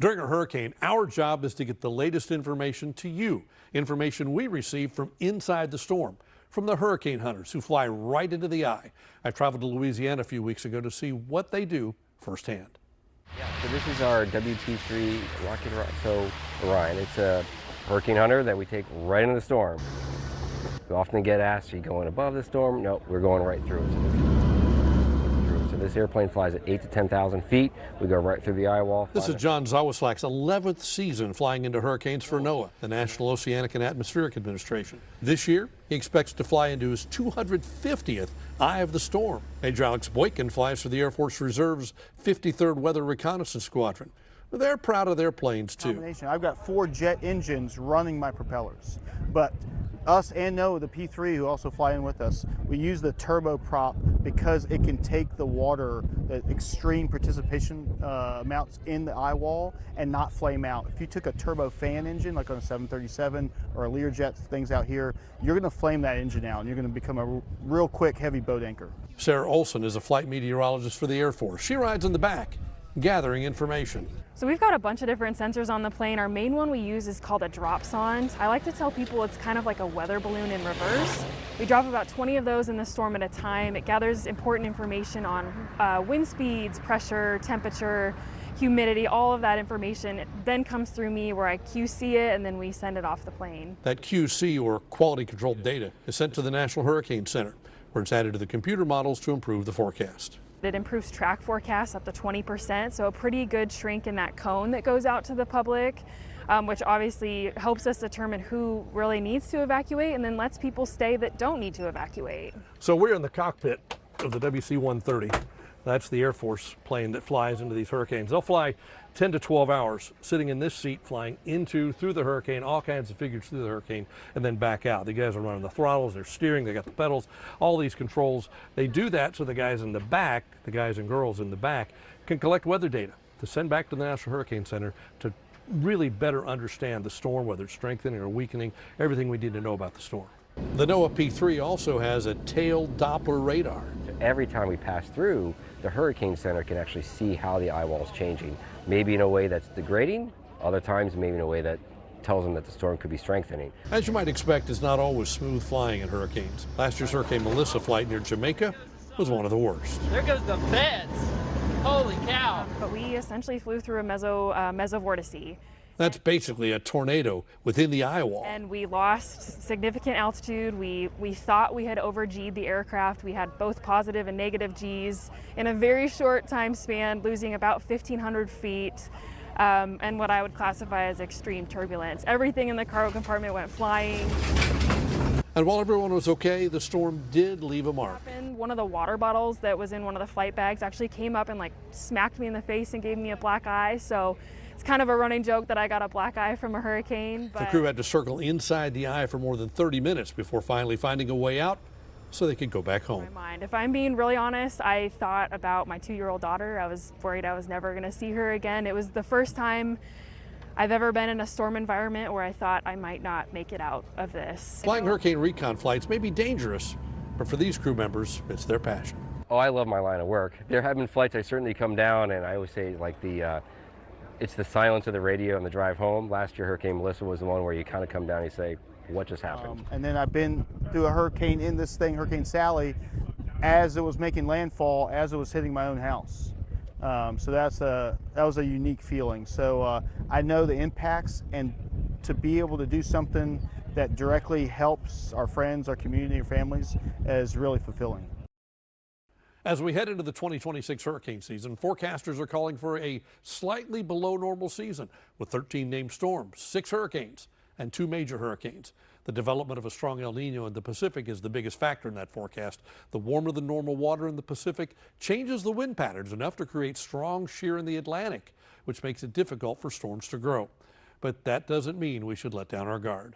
During a hurricane, our job is to get the latest information to you, information we receive from inside the storm, from the hurricane hunters who fly right into the eye. I traveled to Louisiana a few weeks ago to see what they do firsthand. Yeah, so this is our WP3 rocket. So Orion, it's a hurricane hunter that we take right into the storm. We often get asked, are you going above the storm? No, we're going right through it. So this airplane flies at 8,000 to 10,000 feet. We go right through the eye wall. This is John Zawaslak's 11th season flying into hurricanes for NOAA, the National Oceanic and Atmospheric Administration. This year, he expects to fly into his 250th eye of the storm. Major Alex Boykin flies for the Air Force Reserve's 53rd Weather Reconnaissance Squadron. They're proud of their planes, too. I've got 4 jet engines running my propellers, but us and NOAA, the P3, who also fly in with us, we use the turboprop because it can take the water, the extreme participation amounts in the eye wall and not flame out. If you took a turbofan engine, like on a 737 or a Learjet, things out here, you're going to flame that engine out and you're going to become a real quick heavy boat anchor. Sarah Olson is a flight meteorologist for the Air Force. She rides in the back, gathering information. So we've got a bunch of different sensors on the plane. Our main one we use is called a dropsonde. I like to tell people it's kind of like a weather balloon in reverse. We drop about 20 of those in the storm at a time. It gathers important information on wind speeds, pressure, temperature, humidity, all of that information. It then comes through me where I QC it and then we send it off the plane. That QC, or quality controlled data, is sent to the National Hurricane Center, where it's added to the computer models to improve the forecast. It improves track forecasts up to 20%, so a pretty good shrink in that cone that goes out to the public, which obviously helps us determine who really needs to evacuate and then lets people stay that don't need to evacuate. So we're in the cockpit of the WC-130. That's the Air Force plane that flies into these hurricanes. They'll fly 10 to 12 hours sitting in this seat, flying through the hurricane, all kinds of figures through the hurricane, and then back out. The guys are running the throttles, they're steering, they got the pedals, all these controls. They do that so the guys in the back, the guys and girls in the back, can collect weather data to send back to the National Hurricane Center to really better understand the storm, whether it's strengthening or weakening, everything we need to know about the storm. The NOAA P3 also has a tail Doppler radar. So every time we pass through, the Hurricane Center can actually see how the eye wall is changing. Maybe in a way that's degrading, other times maybe in a way that tells them that the storm could be strengthening. As you might expect, it's not always smooth flying in hurricanes. Last year's Hurricane Melissa flight near Jamaica was one of the worst. There goes the fence. Holy cow. But we essentially flew through a mesovortice. That's basically a tornado within the eye wall. And we lost significant altitude. We thought we had over-G'd the aircraft. We had both positive and negative Gs in a very short time span, losing about 1,500 feet. And what I would classify as extreme turbulence. Everything in the cargo compartment went flying. And while everyone was okay, the storm did leave a mark. One of the water bottles that was in one of the flight bags actually came up and like smacked me in the face and gave me a black eye. So it's kind of a running joke that I got a black eye from a hurricane. But the crew had to circle inside the eye for more than 30 minutes before finally finding a way out so they could go back home. If I'm being really honest, I thought about my 2-year-old daughter. I was worried I was never going to see her again. It was the first time I've ever been in a storm environment where I thought I might not make it out of this. Flying hurricane recon flights may be dangerous, but for these crew members, it's their passion. Oh, I love my line of work. There have been flights I certainly come down, and I always say like it's the silence of the radio on the drive home. Last year, Hurricane Melissa was the one where you kind of come down and you say, what just happened? And then I've been through a hurricane in this thing, Hurricane Sally, as it was making landfall, as it was hitting my own house. So that was a unique feeling. So I know the impacts, and to be able to do something that directly helps our friends, our community, our families is really fulfilling. As we head into the 2026 hurricane season, forecasters are calling for a slightly below normal season with 13 named storms, 6 hurricanes, and 2 major hurricanes. The development of a strong El Nino in the Pacific is the biggest factor in that forecast. The warmer than normal water in the Pacific changes the wind patterns enough to create strong shear in the Atlantic, which makes it difficult for storms to grow. But that doesn't mean we should let down our guard.